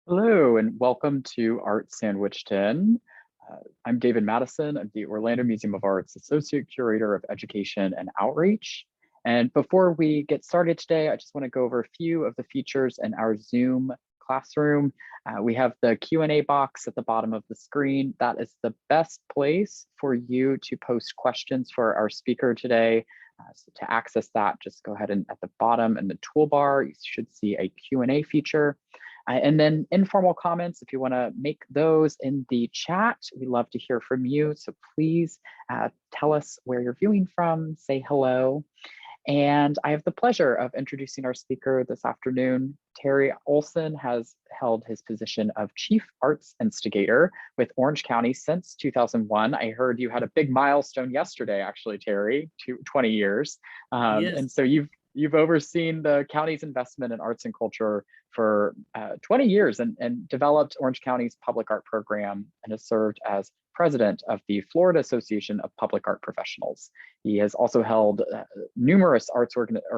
Hello and welcome to Art Sandwichton. I'm David Madison. I'm the Orlando Museum of Art's Associate Curator of Education and Outreach. And before we get started today, I just want to go over a few of the features in our Zoom classroom. We have the Q&A box at the bottom of the screen. That is the best place for you to post questions for our speaker today. So to access that, just go ahead and at the bottom in the toolbar, you should see a Q&A feature. And then informal comments, if you want to make those in the chat, we love to hear from you. So please tell us where you're viewing from, say hello. And I have the pleasure of introducing our speaker this afternoon. Terry Olson has held his position of Chief Arts Instigator with Orange County since 2001. I heard you had a big milestone yesterday, actually, Terry, 20 years. Yes. And so you've overseen the county's investment in arts and culture for 20 years and developed Orange County's public art program and has served as president of the Florida Association of Public Art Professionals. He has also held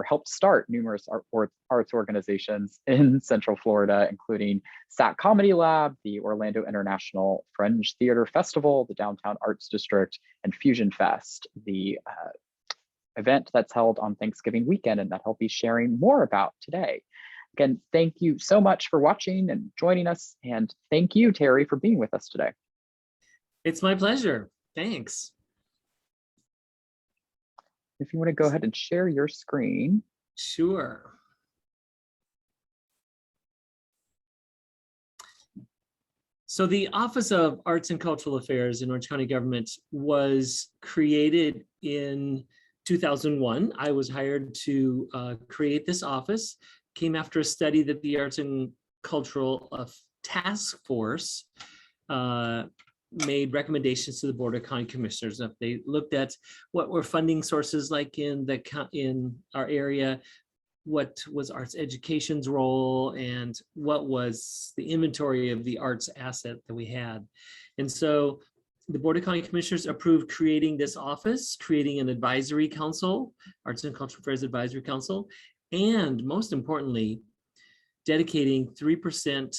helped start numerous arts organizations in Central Florida, including SAK Comedy Lab, the Orlando International Fringe Theater Festival, the Downtown Arts District, and FusionFest, the event that's held on Thanksgiving weekend and that he'll be sharing more about today. Again, thank you so much for watching and joining us. And thank you, Terry, for being with us today. It's my pleasure. Thanks. If you want to go ahead and share your screen. Sure. So the Office of Arts and Cultural Affairs in Orange County government was created in 2001. I was hired to create this office. Came after a study that the Arts and Cultural Task Force made recommendations to the Board of County Commissioners. They looked at what were funding sources like in our area, what was arts education's role, and what was the inventory of the arts asset that we had. And so the Board of County Commissioners approved creating this office, creating an advisory council, Arts and Cultural Affairs Advisory Council, and most importantly, dedicating 3%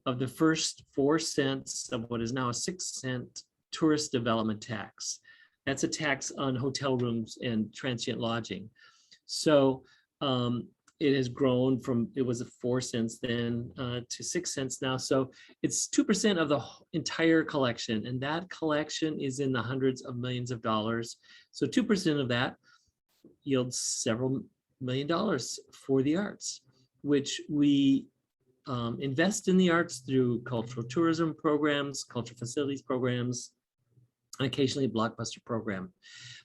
of the first 4 cents of what is now a 6-cent tourist development tax. That's a tax on hotel rooms and transient lodging. So it has grown from, it was 4 cents then to 6 cents now. So it's 2% of the entire collection, and that collection is in the hundreds of millions of dollars. So 2% of that yields several $1 million for the arts, which we invest in the arts through cultural tourism programs, cultural facilities programs, and occasionally a blockbuster program.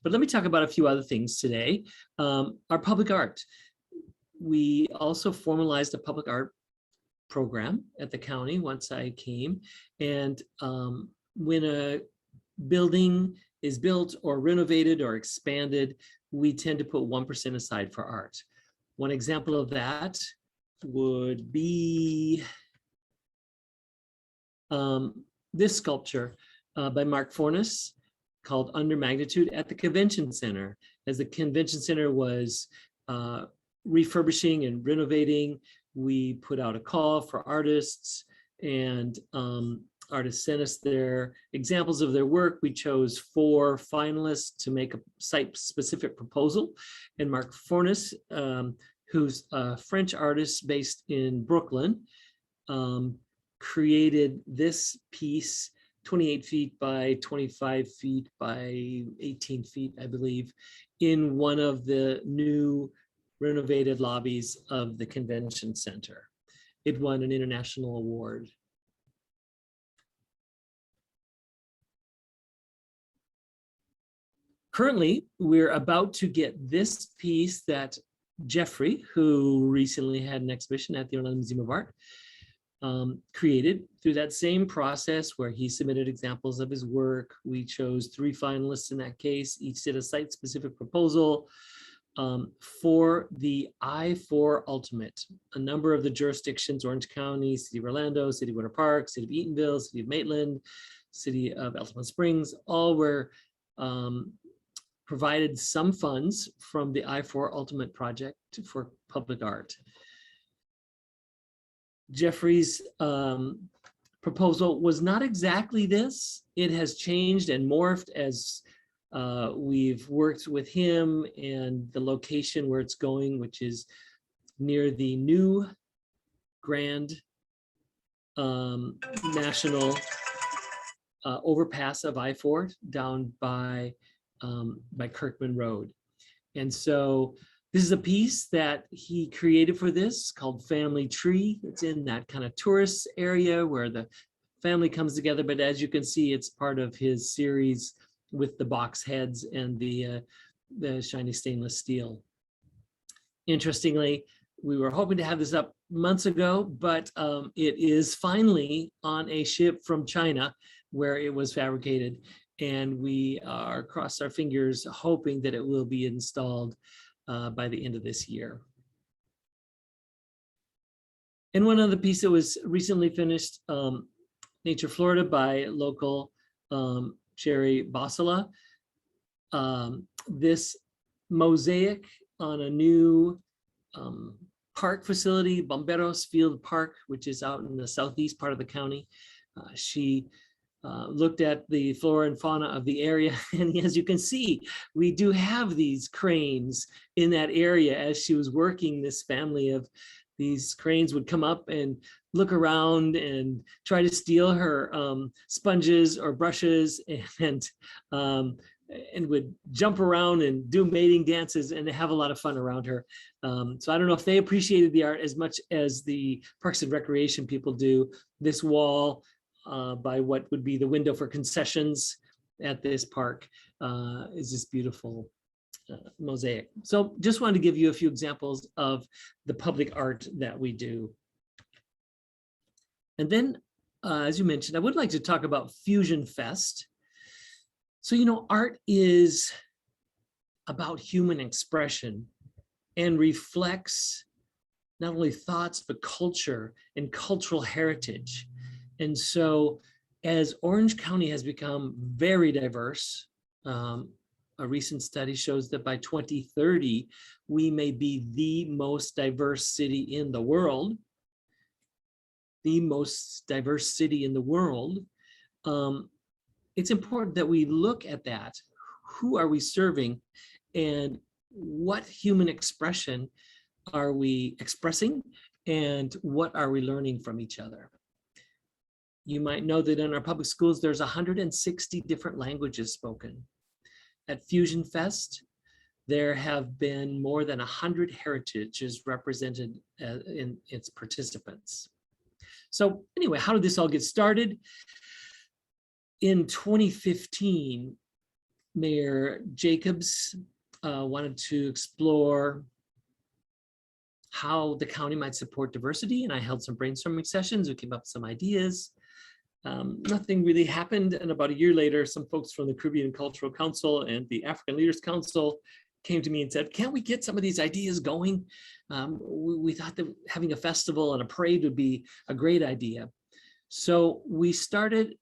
But let me talk about a few other things today. Our public art. We also formalized a public art program at the county once I came. And when a building is built or renovated or expanded, we tend to put 1% aside for art. One example of that would be this sculpture by Mark Fornes called Under Magnitude at the Convention Center. As the Convention Center was refurbishing and renovating, we put out a call for artists, and artists sent us their examples of their work. We chose 4 finalists to make a site-specific proposal, and Mark Fornes, who's a French artist based in Brooklyn, created this piece, 28 feet by 25 feet by 18 feet, I believe, in one of the new renovated lobbies of the convention center. It won an international award. Currently, we're about to get this piece that Jeffrey, who recently had an exhibition at the Orlando Museum of Art, created through that same process where he submitted examples of his work. We chose 3 finalists in that case. Each did a site-specific proposal for the I-4 Ultimate. A number of the jurisdictions, Orange County, City of Orlando, City of Winter Park, City of Eatonville, City of Maitland, City of Elton Springs, all were provided some funds from the I-4 Ultimate project for public art. Jeffrey's proposal was not exactly this. It has changed and morphed as we've worked with him, and the location where it's going, which is near the new Grand National overpass of I-4 down by Kirkman Road. And so this is a piece that he created for this called Family Tree. It's in that kind of tourist area where the family comes together. But as you can see, it's part of his series with the box heads and the shiny stainless steel. Interestingly, we were hoping to have this up months ago, but it is finally on a ship from China where it was fabricated. And we are crossed our fingers hoping that it will be installed by the end of this year. And one other piece that was recently finished, Nature Florida by local Jerry Basila. This mosaic on a new park facility, Bomberos Field Park, which is out in the southeast part of the county. She looked at the flora and fauna of the area, and as you can see, we do have these cranes in that area. As she was working, this family of these cranes would come up and look around and try to steal her sponges or brushes, and would jump around and do mating dances and have a lot of fun around her. So I don't know if they appreciated the art as much as the Parks and Recreation people do. This wall by what would be the window for concessions at this park is this beautiful mosaic. So just wanted to give you a few examples of the public art that we do. And then, as you mentioned, I would like to talk about FusionFest. So, you know, art is about human expression and reflects not only thoughts, but culture and cultural heritage. And so as Orange County has become very diverse, a recent study shows that by 2030, we may be the most diverse city in the world. The most diverse city in the world. It's important that we look at that. Who are we serving, and what human expression are we expressing, and what are we learning from each other? You might know that in our public schools, there's 160 different languages spoken. At FusionFest, there have been more than 100 heritages represented in its participants. So anyway, how did this all get started? In 2015, Mayor Jacobs wanted to explore how the county might support diversity, and I held some brainstorming sessions. We came up with some ideas. Nothing really happened, and about a year later, some folks from the Caribbean Cultural Council and the African Leaders Council came to me and said, can't we get some of these ideas going? We thought that having a festival and a parade would be a great idea. So we started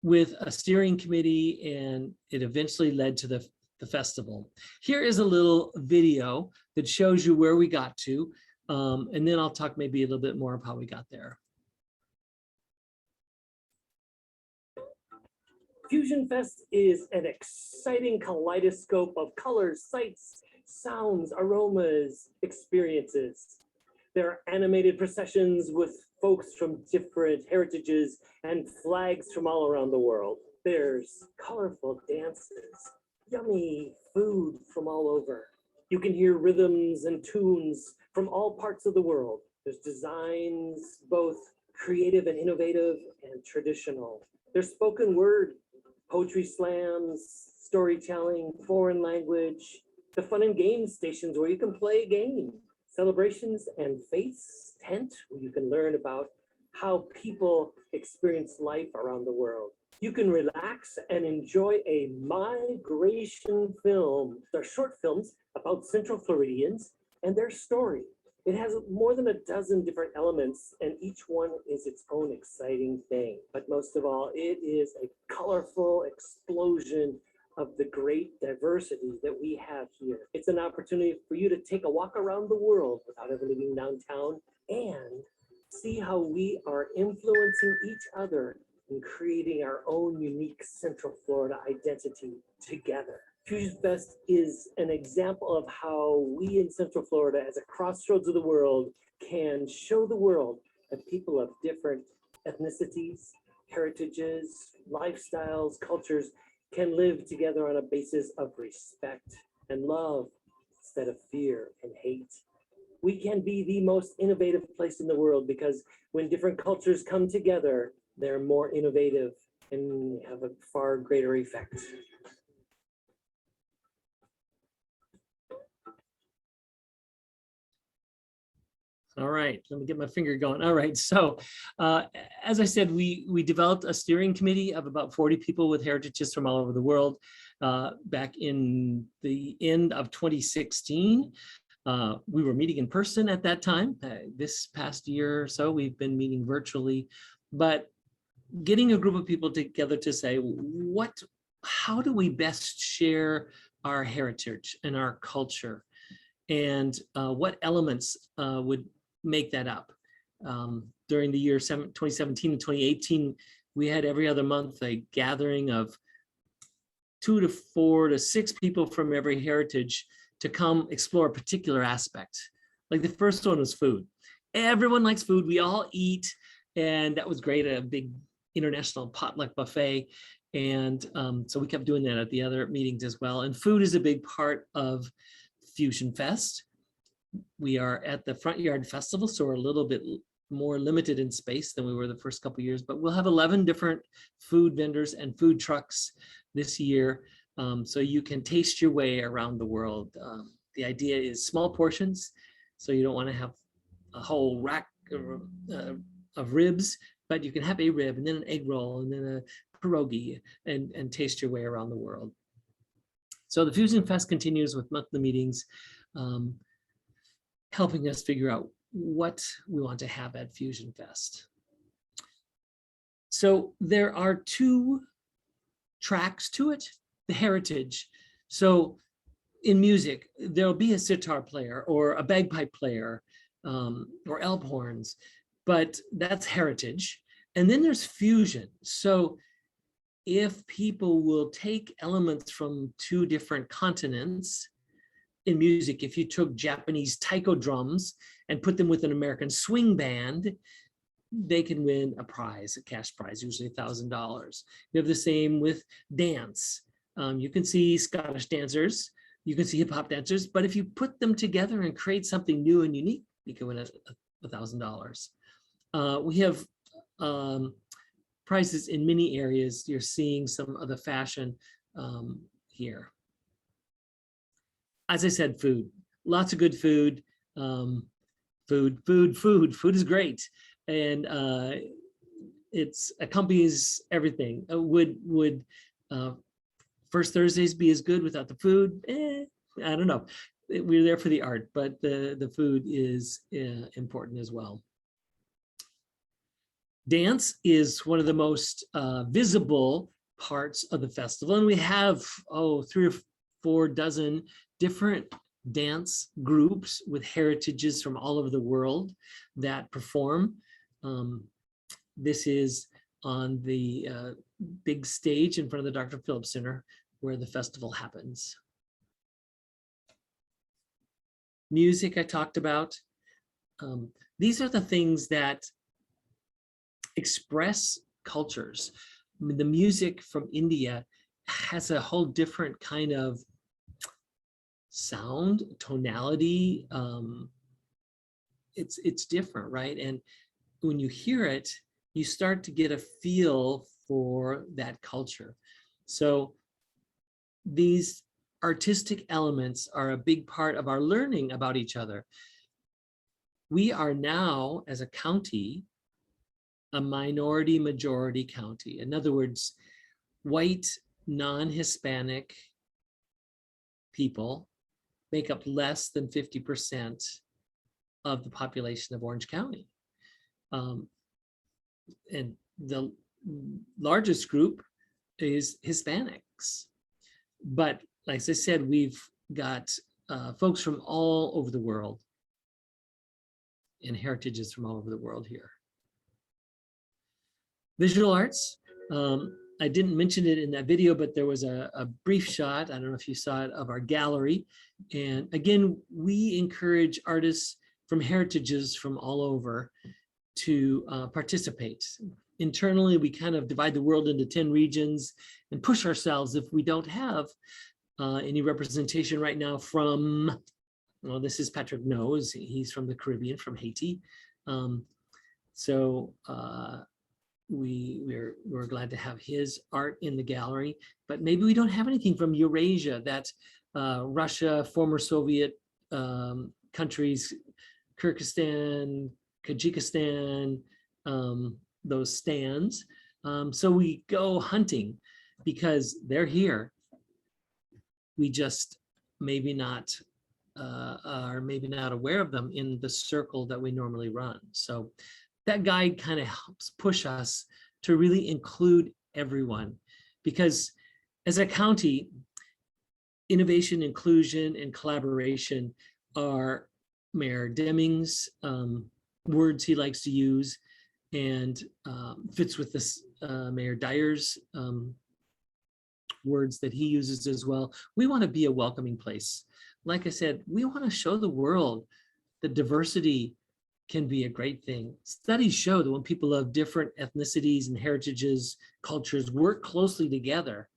with a steering committee, and it eventually led to the festival. Here is a little video that shows you where we got to, and then I'll talk maybe a little bit more of how we got there. FusionFest is an exciting kaleidoscope of colors, sights, sounds, aromas, experiences. There are animated processions with folks from different heritages and flags from all around the world. There's colorful dances, yummy food from all over. You can hear rhythms and tunes from all parts of the world. There's designs, both creative and innovative, and traditional. There's spoken word, poetry slams, storytelling, foreign language, the fun and games stations where you can play a game, celebrations and faiths tent where you can learn about how people experience life around the world. You can relax and enjoy a migration film. They're short films about Central Floridians and their story. It has more than a dozen different elements, and each one is its own exciting thing. But most of all, it is a colorful explosion of the great diversity that we have here. It's an opportunity for you to take a walk around the world without ever leaving downtown and see how we are influencing each other in creating our own unique Central Florida identity together. FusionFest is an example of how we in Central Florida, as a crossroads of the world, can show the world that people of different ethnicities, heritages, lifestyles, cultures can live together on a basis of respect and love instead of fear and hate. We can be the most innovative place in the world because when different cultures come together, they're more innovative and have a far greater effect. All right, let me get my finger going. All right, so as I said, we developed a steering committee of about 40 people with heritages from all over the world back in the end of 2016. We were meeting in person at that time. This past year or so, we've been meeting virtually, but getting a group of people together to say, how do we best share our heritage and our culture? And what elements would make that up? During the year 2017 and 2018, we had every other month a gathering of 2 to 4 to 6 people from every heritage to come explore a particular aspect. Like the first one was food. Everyone likes food, we all eat, and that was great, a big international potluck buffet. And so we kept doing that at the other meetings as well. And food is a big part of FusionFest. We are at the Front Yard Festival, so we're a little bit more limited in space than we were the first couple of years, but we'll have 11 different food vendors and food trucks this year. So you can taste your way around the world. The idea is small portions, so you don't want to have a whole rack of ribs, but you can have a rib and then an egg roll and then a pierogi and taste your way around the world. So the FusionFest continues with monthly meetings, helping us figure out what we want to have at FusionFest. So there are 2 tracks to it, the heritage. So in music, there'll be a sitar player or a bagpipe player or elb horns, but that's heritage. And then there's fusion. So if people will take elements from 2 different continents in music, if you took Japanese taiko drums and put them with an American swing band, they can win a prize, a cash prize, usually $1,000. You have the same with dance. You can see Scottish dancers, you can see hip hop dancers, but if you put them together and create something new and unique, you can win $1,000. We have prizes in many areas. You're seeing some of the fashion here. As I said, food, lots of good food. Food is great. And it's accompanies everything. Would First Thursdays be as good without the food? I don't know. We're there for the art, but the food is important as well. Dance is one of the most visible parts of the festival, and we have 3 or 4 dozen different dance groups with heritages from all over the world that perform. This is on the big stage in front of the Dr. Phillips Center where the festival happens. Music I talked about. These are the things that express cultures. I mean, the music from India has a whole different kind of sound, tonality. It's different, right? And when you hear it, you start to get a feel for that culture. So these artistic elements are a big part of our learning about each other. We are now, as a county, a minority majority county. In other words, white, non-Hispanic people make up less than 50% of the population of Orange County. And the largest group is Hispanics. But like I said, we've got folks from all over the world. and heritages from all over the world here. Visual arts. I didn't mention it in that video, but there was a brief shot, I don't know if you saw it, of our gallery. And again, we encourage artists from heritages from all over to participate. Internally, we kind of divide the world into 10 regions and push ourselves if we don't have any representation right now from, well, this is Patrick Knows, he's from the Caribbean, from Haiti. We're glad to have his art in the gallery, but maybe we don't have anything from Eurasia, that Russia, former Soviet countries, Kyrgyzstan, Tajikistan, those stands. So we go hunting because they're here. We just maybe not are maybe not aware of them in the circle that we normally run. So that guide kind of helps push us to really include everyone, because as a county, innovation, inclusion, and collaboration are Mayor Deming's words he likes to use, and fits with this Mayor Dyer's words that he uses as well. We want to be a welcoming place. Like I said, we want to show the world that diversity can be a great thing. Studies show that when people of different ethnicities and heritages, cultures work closely together,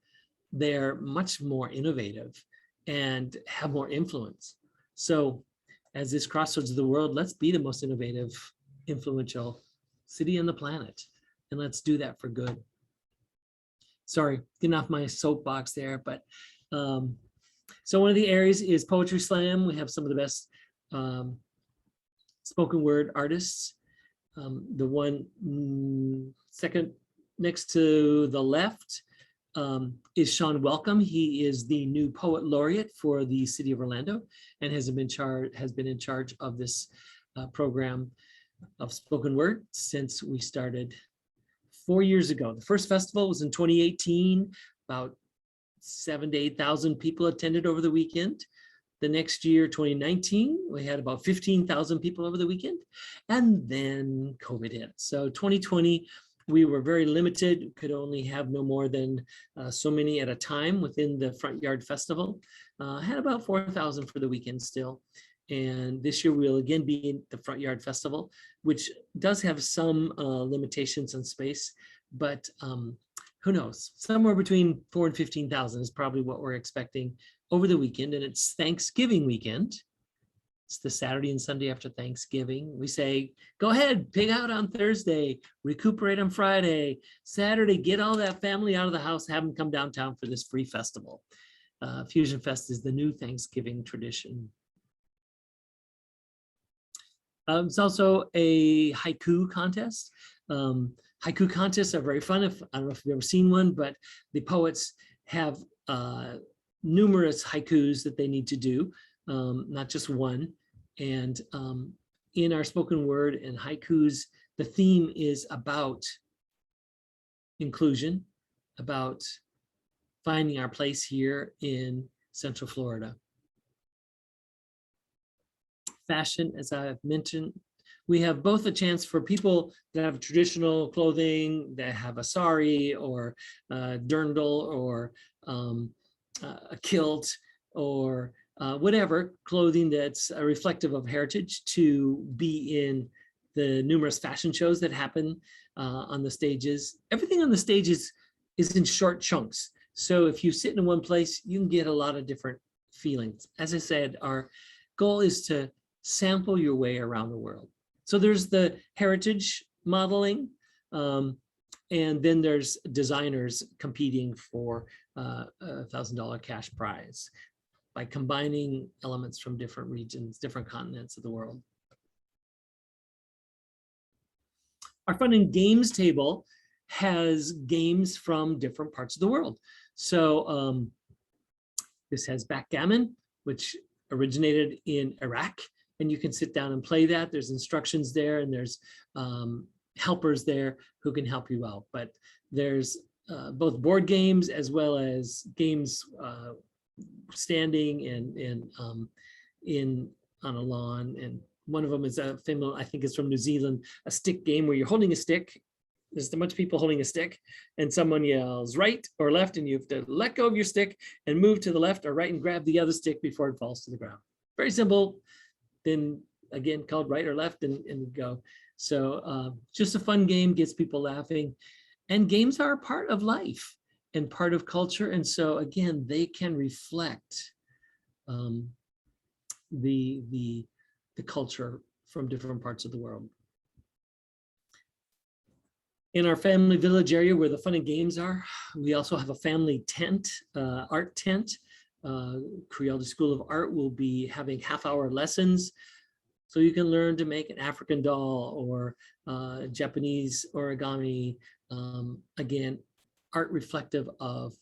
they're much more innovative and have more influence. So as this crossroads of the world, let's be the most innovative, influential city on the planet. And let's do that for good. Sorry, getting off my soapbox there, but so one of the areas is Poetry Slam. We have some of the best spoken word artists. The one second next to the left is Sean Welcome. He is the new poet laureate for the City of Orlando and has been in charge of this program of spoken word since we started 4 years ago. The first festival was in 2018. About 7,000 to 8,000 people attended over the weekend. The next year, 2019, we had about 15,000 people over the weekend, and then COVID hit. So 2020, we were very limited, could only have no more than so many at a time within the Front Yard Festival. Had about 4,000 for the weekend still. And this year we'll again be in the Front Yard Festival, which does have some limitations on space, but who knows? Somewhere between 4,000 and 15,000 is probably what we're expecting over the weekend. And it's Thanksgiving weekend. It's the Saturday and Sunday after Thanksgiving. We say, go ahead, pig out on Thursday, recuperate on Friday, Saturday, get all that family out of the house, have them come downtown for this free festival. FusionFest is the new Thanksgiving tradition. It's also a haiku contest. Haiku contests are very fun. I don't know if you've ever seen one, but the poets have numerous haikus that they need to do, not just one. And in our spoken word and haikus, the theme is about inclusion, about finding our place here in Central Florida. Fashion, as I've mentioned, we have both a chance for people that have traditional clothing, that have a sari or a dirndl or a kilt or whatever clothing that's reflective of heritage, to be in the numerous fashion shows that happen on the stages. Everything on the stages is in short chunks. So if you sit in one place, you can get a lot of different feelings. As I said, our goal is to sample your way around the world. So there's the heritage modeling, and then there's designers competing for a $1,000 cash prize by combining elements from different regions, different continents of the world. Our fun and games table has games from different parts of the world. So this has backgammon, which originated in Iraq, and you can sit down and play that. There's instructions there, and there's helpers there who can help you out. But there's both board games as well as games standing and on a lawn and One of them is a famous, I think it's from New Zealand, a stick game where you're holding a stick. There's a bunch of people holding a stick and someone yells right or left and you have to let go of your stick and move to the left or right and grab the other stick before it falls to the ground. Very simple. Then again, called right or left and go. So just a fun game, gets people laughing. And games are a part of life and part of culture. And so again, they can reflect the culture from different parts of the world. In our family village area where the fun and games are, we also have a family tent, art tent. Creole School of Art will be having half-hour lessons. So you can learn to make an African doll or Japanese origami. Again, art reflective of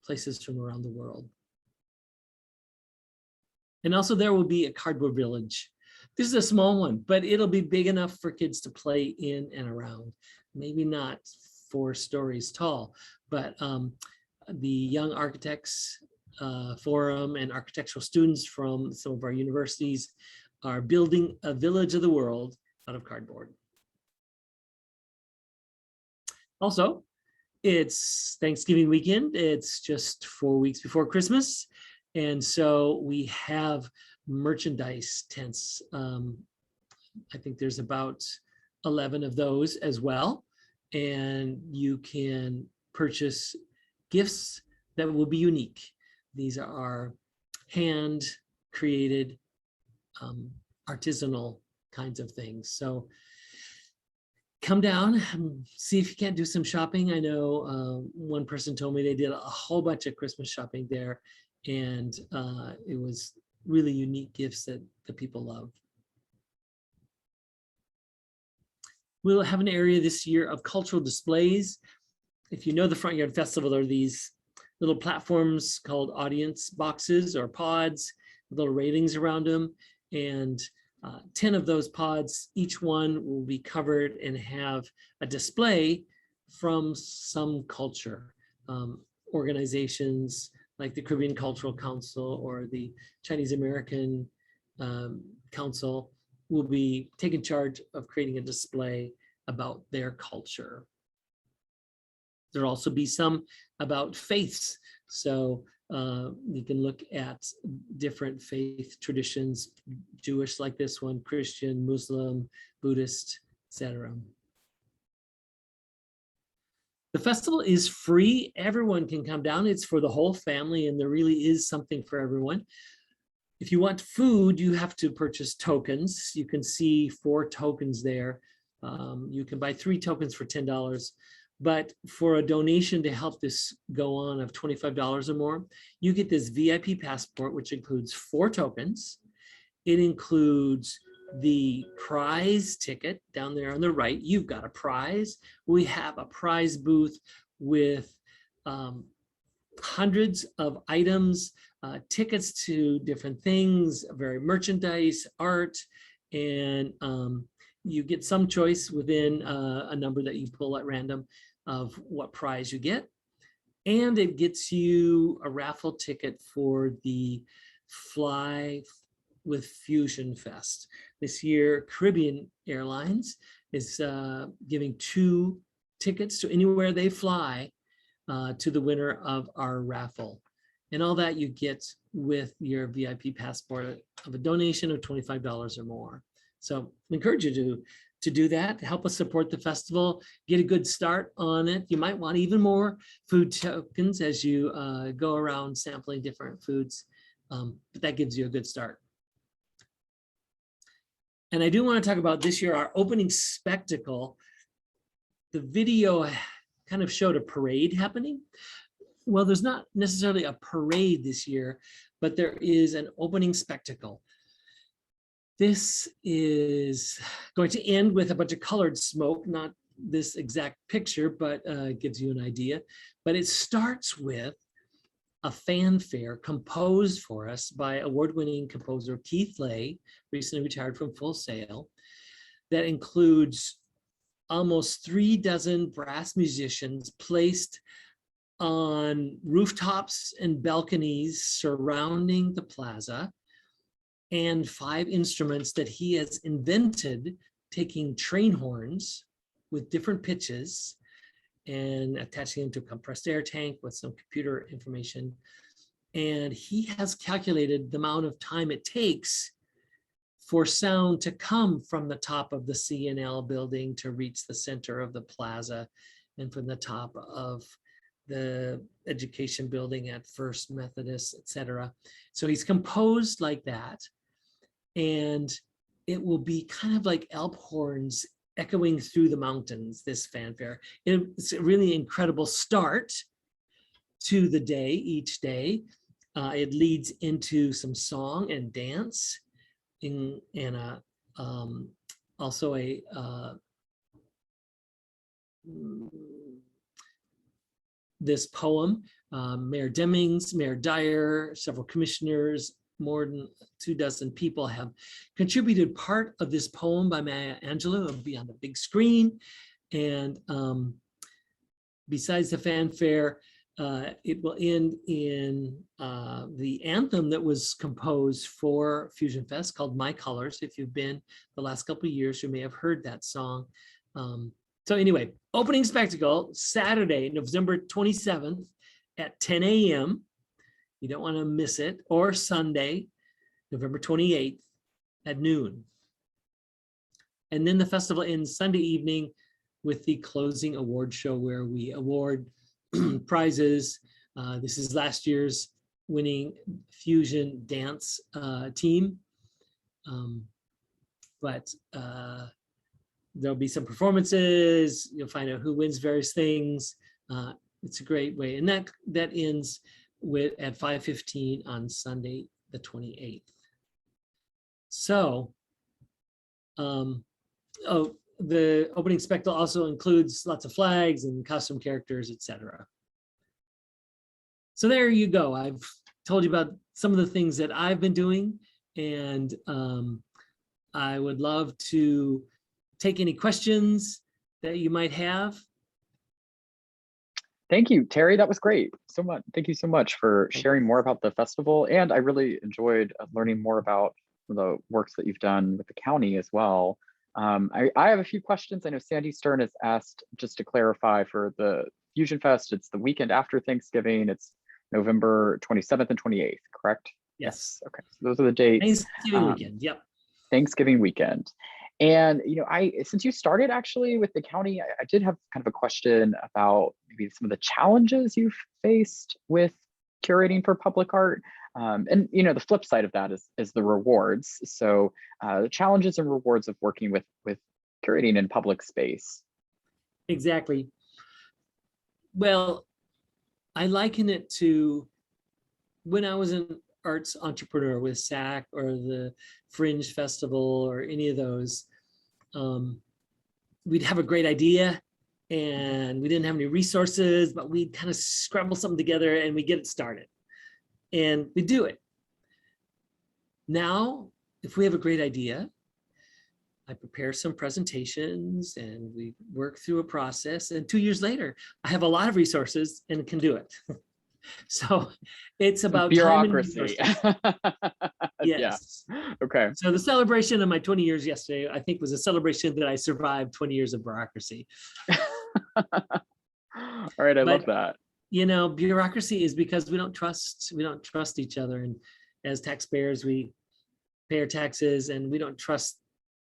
places from around the world. And also there will be a cardboard village. This is a small one, but it'll be big enough for kids to play in and around. Maybe not 4 stories tall, but the Young Architects Forum and architectural students from some of our universities are building a village of the world out of cardboard. Also, it's Thanksgiving weekend. It's just 4 weeks before Christmas. And so we have merchandise tents. I think there's about 11 of those as well. And you can purchase gifts that will be unique. These are hand created, artisanal kinds of things. So come down, see if you can't do some shopping. I know one person told me they did a whole bunch of Christmas shopping there, and it was really unique gifts that the people love. We'll have an area this year of cultural displays. If you know the Front Yard Festival, there are these little platforms called audience boxes or pods, with little ratings around them. And 10 of those pods, each one will be covered and have a display from some culture. Organizations like the Caribbean Cultural Council or the Chinese American Council will be taking charge of creating a display about their culture. There'll also be some about faiths. So you can look at different faith traditions, Jewish like this one, Christian, Muslim, Buddhist, etc. The festival is free. Everyone can come down. It's for the whole family, and there really is something for everyone. If you want food, you have to purchase tokens. You can see 4 tokens there. You can buy 3 tokens for $10. But for a donation to help this go on of $25 or more, you get this VIP passport, which includes 4 tokens. It includes the prize ticket down there on the right. You've got a prize. We have a prize booth with hundreds of items, tickets to different things, very merchandise, art, and you get some choice within a number that you pull at random of what prize you get. And it gets you a raffle ticket for the Fly with FusionFest. This year, Caribbean Airlines is giving 2 tickets to anywhere they fly to the winner of our raffle. And all that you get with your VIP passport of a donation of $25 or more. So I encourage you to do that, to help us support the festival, get a good start on it. You might want even more food tokens as you go around sampling different foods, but that gives you a good start. And I do want to talk about this year, our opening spectacle. The video kind of showed a parade happening. Well, there's not necessarily a parade this year, but there is an opening spectacle. This is going to end with a bunch of colored smoke, not this exact picture, but gives you an idea. But it starts with a fanfare composed for us by award-winning composer Keith Lay, recently retired from Full Sail, that includes almost 3 dozen brass musicians placed on rooftops and balconies surrounding the plaza. and 5 instruments that he has invented, taking train horns with different pitches and attaching them to a compressed air tank with some computer information. And he has calculated the amount of time it takes for sound to come from the top of the CNL building to reach the center of the plaza, and from the top of the education building at First Methodist, etc. So he's composed like that, and it will be kind of like Alp horns echoing through the mountains, this fanfare. It's a really incredible start to the day, each day. It leads into some song and dance, and also a this poem, Mayor Demings, Mayor Dyer, several commissioners, more than 24 people have contributed part of this poem by Maya Angelou. It'll be on the big screen. And besides the fanfare, it will end in the anthem that was composed for FusionFest called My Colors. If you've been the last couple of years, you may have heard that song. So anyway, opening spectacle, Saturday, November 27th at 10 a.m. You don't want to miss it. Or Sunday, November 28th at noon. And then the festival ends Sunday evening with the closing award show, where we award prizes. This is last year's winning fusion dance team. But there'll be some performances. You'll find out who wins various things. It's a great way. And that ends at 5:15 on Sunday, the 28th. So, the opening spectacle also includes lots of flags and costume characters, etc. So there you go. I've told you about some of the things that I've been doing, and I would love to take any questions that you might have. Thank you, Terry. That was great. So much. Thank you so much for sharing more about the festival. And I really enjoyed learning more about the works that you've done with the county as well. I have a few questions. I know Sandy Stern has asked, just to clarify, for the Fusion Fest, it's the weekend after Thanksgiving. It's November 27th and 28th, correct? Yes. Okay, so those are the dates. Thanksgiving weekend, yep. Thanksgiving weekend. And since you started actually with the county, I did have kind of a question about maybe some of the challenges you've faced with curating for public art. And the flip side of that is the rewards. So the challenges and rewards of working with curating in public space. Exactly. Well, I liken it to when I was an arts entrepreneur with SAK or the Fringe Festival or any of those. We'd have a great idea and we didn't have any resources, but we'd kind of scramble something together and we get it started and we do it. Now, if we have a great idea, I prepare some presentations and we work through a process, and 2 years later, I have a lot of resources and can do it. So it's about bureaucracy. Time and yes. Yeah. Okay. So the celebration of my 20 years yesterday, I think, was a celebration that I survived 20 years of bureaucracy. All right, I love that. Bureaucracy is because we don't trust each other, and as taxpayers, we pay our taxes, and we don't trust.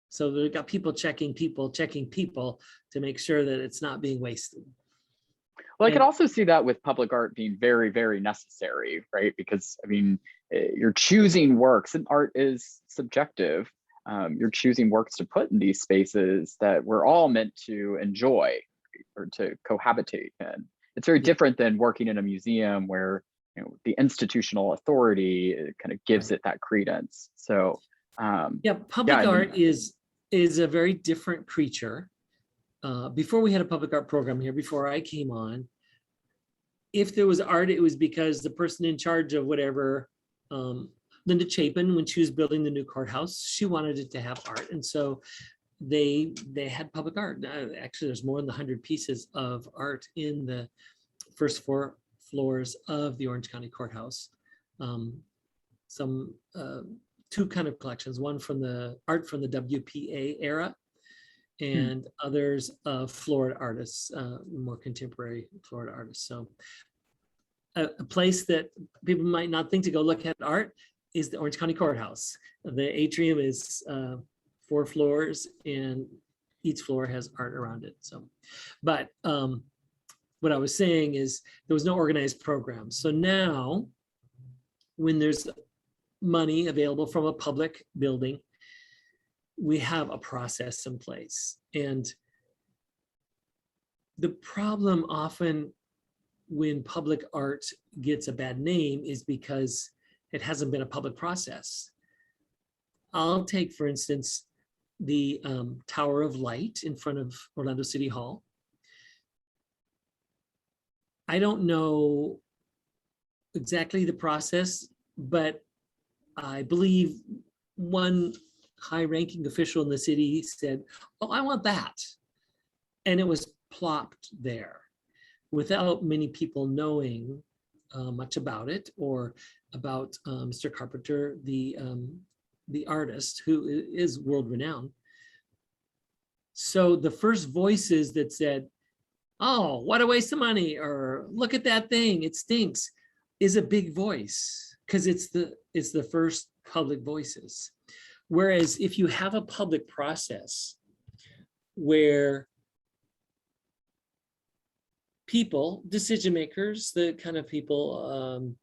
So we've got people checking people to make sure that it's not being wasted. Well, I could also see that with public art being very, very necessary, right? Because you're choosing works, and art is subjective. You're choosing works to put in these spaces that we're all meant to enjoy or to cohabitate in. It's very different than working in a museum where the institutional authority kind of gives it that credence. So public art is a very different creature. Before we had a public art program here, before I came on, if there was art, it was because the person in charge of whatever, Linda Chapin, when she was building the new courthouse, she wanted it to have art. And so they had public art. Actually, there's more than 100 pieces of art in the first 4 floors of the Orange County Courthouse. Some two kind of collections, one from the art from the WPA era and others of Florida artists, more contemporary Florida artists. So a place that people might not think to go look at art is the Orange County Courthouse. The atrium is 4 floors and each floor has art around it. So, but what I was saying is there was no organized program. So now when there's money available from a public building, we have a process in place. And the problem often when public art gets a bad name is because it hasn't been a public process. I'll take, for instance, the Tower of Light in front of Orlando City Hall. I don't know exactly the process, but I believe one high-ranking official in the city said, "Oh, I want that." And it was plopped there without many people knowing much about it or about Mr. Carpenter, the artist who is world-renowned. So the first voices that said, "Oh, what a waste of money," or "Look at that thing, it stinks," is a big voice because it's the first public voices. Whereas if you have a public process where people, decision makers, the kind of people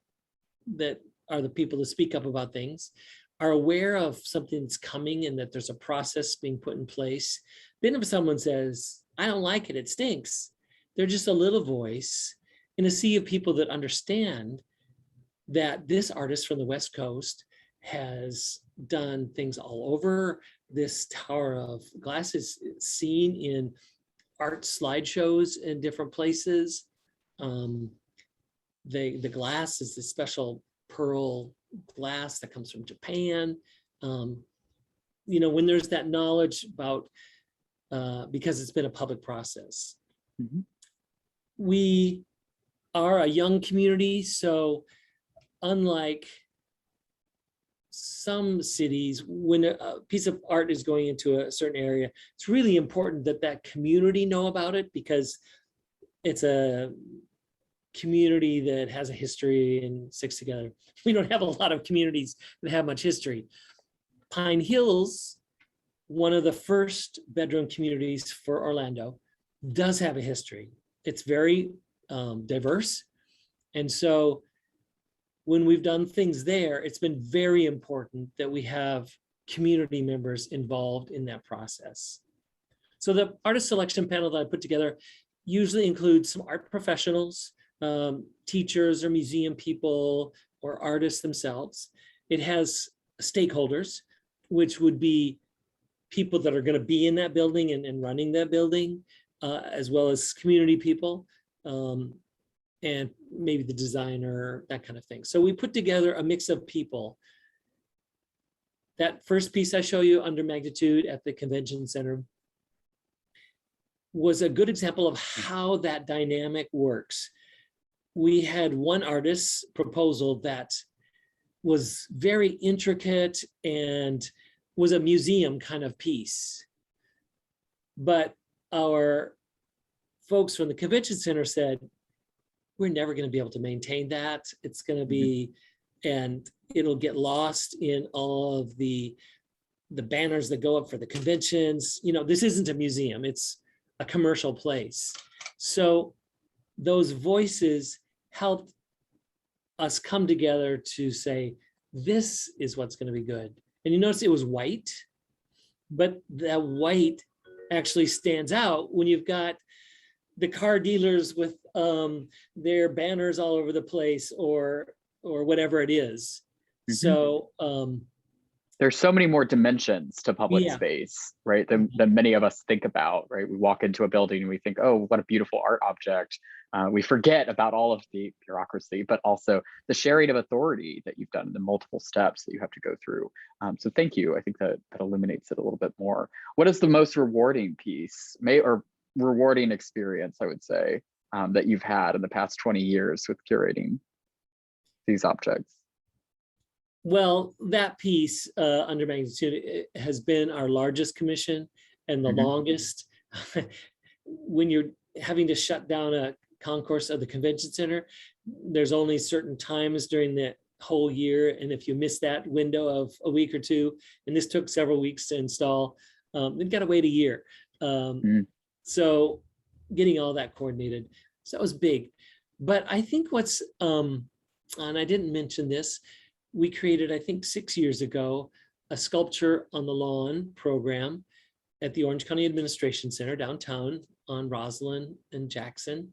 that are the people that speak up about things, are aware of something that's coming and that there's a process being put in place, then if someone says, "I don't like it, it stinks," they're just a little voice in a sea of people that understand that this artist from the West Coast has done things all over. This Tower of Glass is seen in art slideshows in different places. The glass is this special pearl glass that comes from Japan. When there's that knowledge about, because it's been a public process. Mm-hmm. We are a young community, so unlike some cities, when a piece of art is going into a certain area, it's really important that that community know about it because it's a community that has a history and sticks together. We don't have a lot of communities that have much history. Pine Hills, one of the first bedroom communities for Orlando, does have a history. It's very diverse. And so when we've done things there, it's been very important that we have community members involved in that process. So the artist selection panel that I put together usually includes some art professionals, teachers or museum people or artists themselves. It has stakeholders, which would be people that are going to be in that building and running that building, as well as community people. And maybe the designer, that kind of thing. So we put together a mix of people. That first piece I show you under magnitude at the convention center was a good example of how that dynamic works. We had one artist's proposal that was very intricate and was a museum kind of piece. But our folks from the convention center said, "We're never going to be able to maintain that. It's going to be, and it'll get lost in all of the banners that go up for the conventions. This isn't a museum, it's a commercial place." So those voices helped us come together to say, this is what's going to be good. And you notice it was white, but that white actually stands out when you've got the car dealers with their banners all over the place or whatever it is. Mm-hmm. So there's so many more dimensions to public space, right, than many of us think about, right? We walk into a building and we think, oh, what a beautiful art object. We forget about all of the bureaucracy, but also the sharing of authority that you've done, the multiple steps that you have to go through. So thank you. I think that illuminates it a little bit more. What is the most rewarding piece, or rewarding experience, I would say, that you've had in the past 20 years with curating these objects? Well, that piece under magnitude has been our largest commission and the longest. When you're having to shut down a concourse of the convention center, there's only certain times during the whole year. And if you miss that window of a week or two, and this took several weeks to install, they've got to wait a year. So getting all that coordinated, so that was big. But I think what's, and I didn't mention this, we created, I think 6 years ago, a sculpture on the lawn program at the Orange County Administration Center downtown on Roslyn and Jackson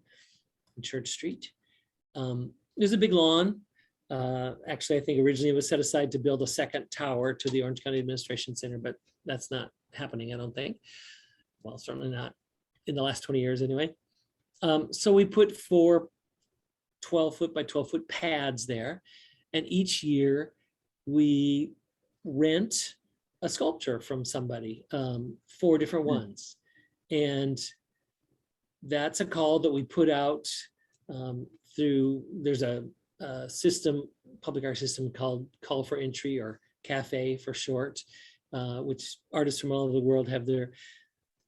and Church Street. There's a big lawn. Actually, I think originally it was set aside to build a second tower to the Orange County Administration Center, but that's not happening, I don't think. Well, certainly not in the last 20 years anyway. So we put 4 12-foot by 12-foot pads there. And each year we rent a sculpture from somebody, 4 different ones. And that's a call that we put out through, there's a system, public art system called Call for Entry, or CAFE for short, which artists from all over the world have their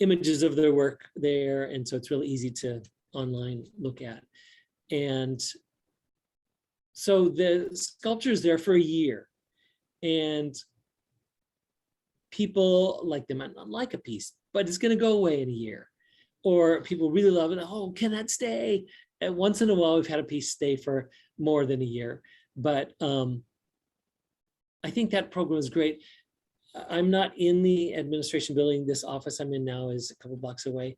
images of their work there. And so it's really easy to online look at. And so the sculpture is there for a year, and people like, they might not like a piece, but it's going to go away in a year. Or people really love it. Oh, can that stay? And once in a while, we've had a piece stay for more than a year. But I think that program is great. I'm not in the administration building. This office I'm in now is a couple blocks away.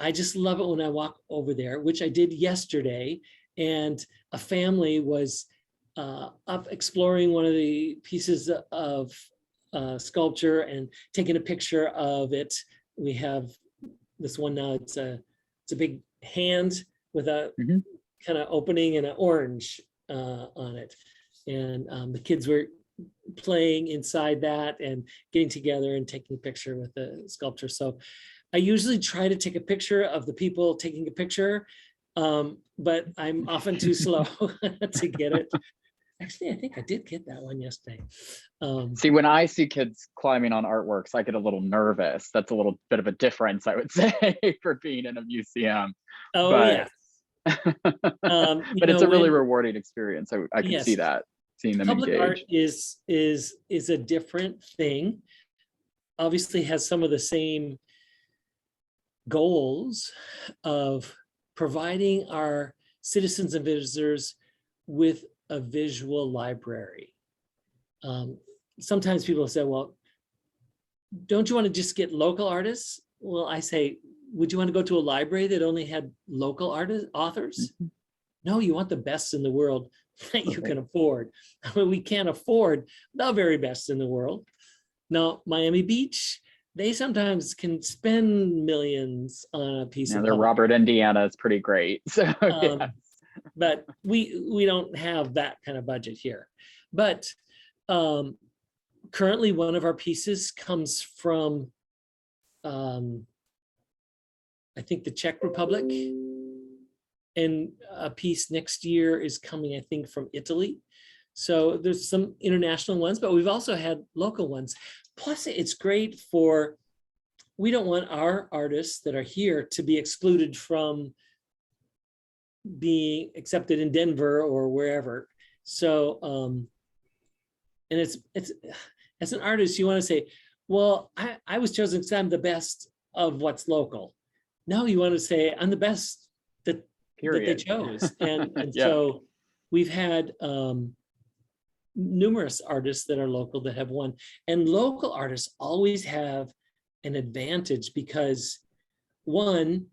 I just love it when I walk over there, which I did yesterday. And a family was up exploring one of the pieces of sculpture and taking a picture of it. We have this one now, it's a big hand with a kind of opening and an orange on it. And the kids were playing inside that and getting together and taking a picture with the sculpture. So I usually try to take a picture of the people taking a picture, but I'm often too slow to get it. Actually, I think I did get that one yesterday. See, when I see kids climbing on artworks, I get a little nervous. That's a little bit of a difference, I would say, for being in a museum. Oh, but, yeah. But it's a really rewarding experience. I can see that, seeing them public engage. Art is a different thing. Obviously has some of the same goals of providing our citizens and visitors with a visual library. Sometimes people say, well, don't you want to just get local artists? Well, I say, would you want to go to a library that only had local authors? No, you want the best in the world that you can afford. I mean, we can't afford the very best in the world. Now, Miami Beach, they sometimes can spend millions on a piece of their Robert Indiana is pretty great. So, but we don't have that kind of budget here. But currently one of our pieces comes from, I think, the Czech Republic. And a piece next year is coming, I think, from Italy. So there's some international ones, but we've also had local ones. Plus, it's great for, we don't want our artists that are here to be excluded from being accepted in Denver or wherever. So, and it's as an artist, you want to say, well, I was chosen because I'm the best of what's local. No, you want to say, I'm the best that they chose. And so we've had numerous artists that are local that have won. And local artists always have an advantage because, one,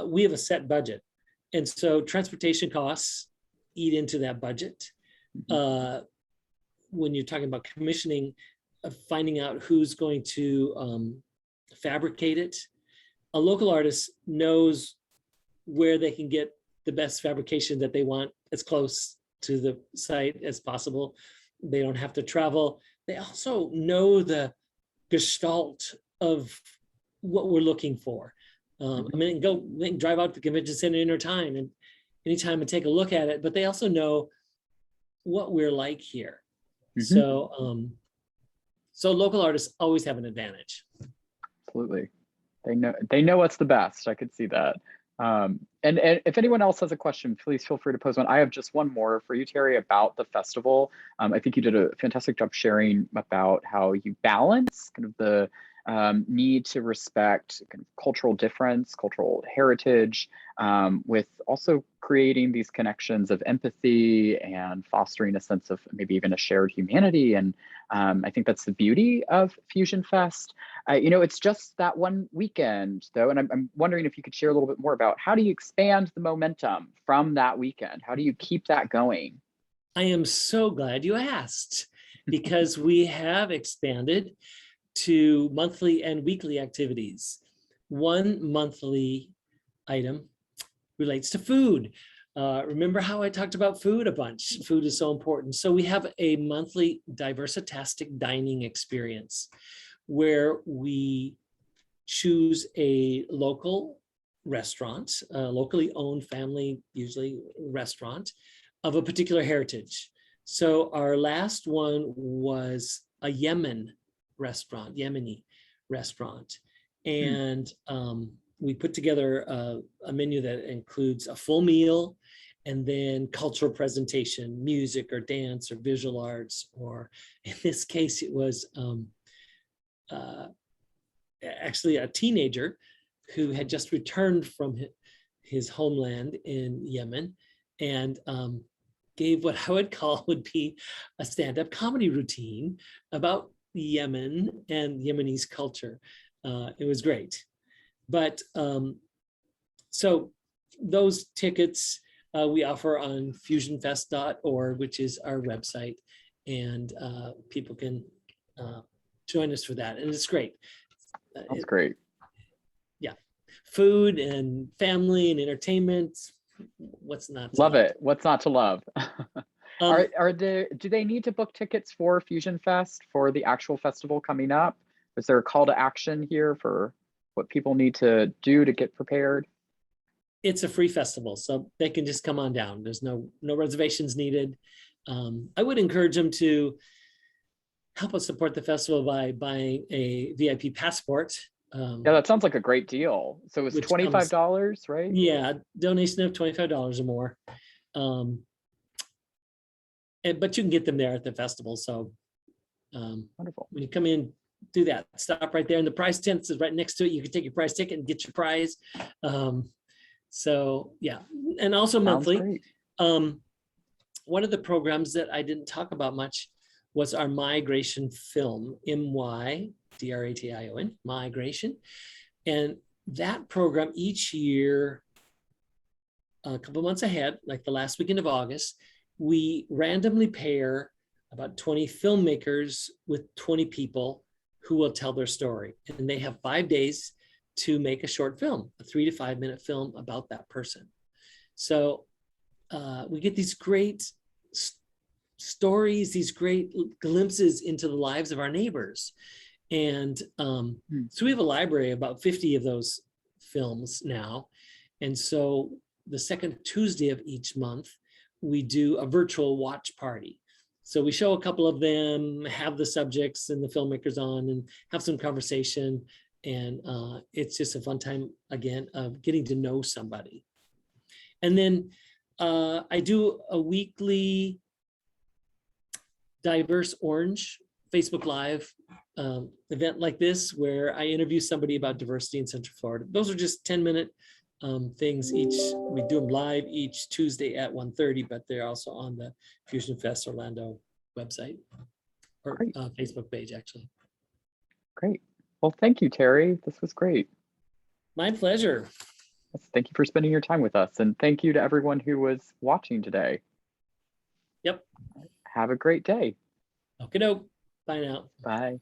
we have a set budget. And so transportation costs eat into that budget. When you're talking about commissioning, finding out who's going to fabricate it, a local artist knows where they can get the best fabrication that they want as close to the site as possible. They don't have to travel. They also know the gestalt of what we're looking for. I mean, they can drive out to the convention center anytime and take a look at it, but they also know what we're like here. So local artists always have an advantage. Absolutely. They know what's the best. I could see that. And if anyone else has a question, please feel free to pose one. I have just one more for you, Terry, about the festival. I think you did a fantastic job sharing about how you balance kind of the need to respect kind of cultural difference, cultural heritage, with also creating these connections of empathy and fostering a sense of maybe even a shared humanity. And I think that's the beauty of FusionFest. It's just that one weekend though, and I'm wondering if you could share a little bit more about how do you expand the momentum from that weekend? How do you keep that going? I am so glad you asked, because we have expanded to monthly and weekly activities. One monthly item relates to food. Remember how I talked about food a bunch? Food is so important. So we have a monthly diversitastic dining experience where we choose a local restaurant, locally owned family, usually restaurant of a particular heritage. So our last one was a Yemeni restaurant. And we put together a menu that includes a full meal and then cultural presentation, music or dance or visual arts, or in this case, it was actually a teenager who had just returned from his homeland in Yemen and gave what I would call would be a stand-up comedy routine about Yemen and Yemenis culture. It was great. But so those tickets we offer on fusionfest.org, which is our website, and people can join us for that. And it's great. That's great. Yeah. Food and family and entertainment. What's not to love it? What's not to love? Do they need to book tickets for FusionFest for the actual festival coming up? Is there a call to action here for what people need to do to get prepared? It's a free festival, so they can just come on down. There's no reservations needed. I would encourage them to help us support the festival by buying a VIP passport. Yeah, that sounds like a great deal. So it's $25, right? Yeah, donation of $25 or more. But you can get them there at the festival. So wonderful. When you come in, do that. Stop right there. And the prize tent is right next to it. You can take your prize ticket and get your prize. So yeah, and also monthly. One of the programs that I didn't talk about much was our migration film, MYDRATION, migration. And that program each year, a couple months ahead, like the last weekend of August, we randomly pair about 20 filmmakers with 20 people who will tell their story. And they have 5 days to make a short film, a 3 to 5 minute film about that person. So we get these great stories, these great glimpses into the lives of our neighbors. And so we have a library of about 50 of those films now. And so the second Tuesday of each month, we do a virtual watch party. So we show a couple of them, have the subjects and the filmmakers on, and have some conversation. And it's just a fun time, again, of getting to know somebody. And then I do a weekly Diverse Orange Facebook Live event like this, where I interview somebody about diversity in Central Florida. Those are just 10-minute things each. We do them live each Tuesday at 1:30, but they're also on the FusionFest Orlando website or Facebook page, actually. Great. Well, thank you, Terry. This was great. My pleasure. Thank you for spending your time with us. And thank you to everyone who was watching today. Yep. Have a great day. Okie doke. Bye now. Bye.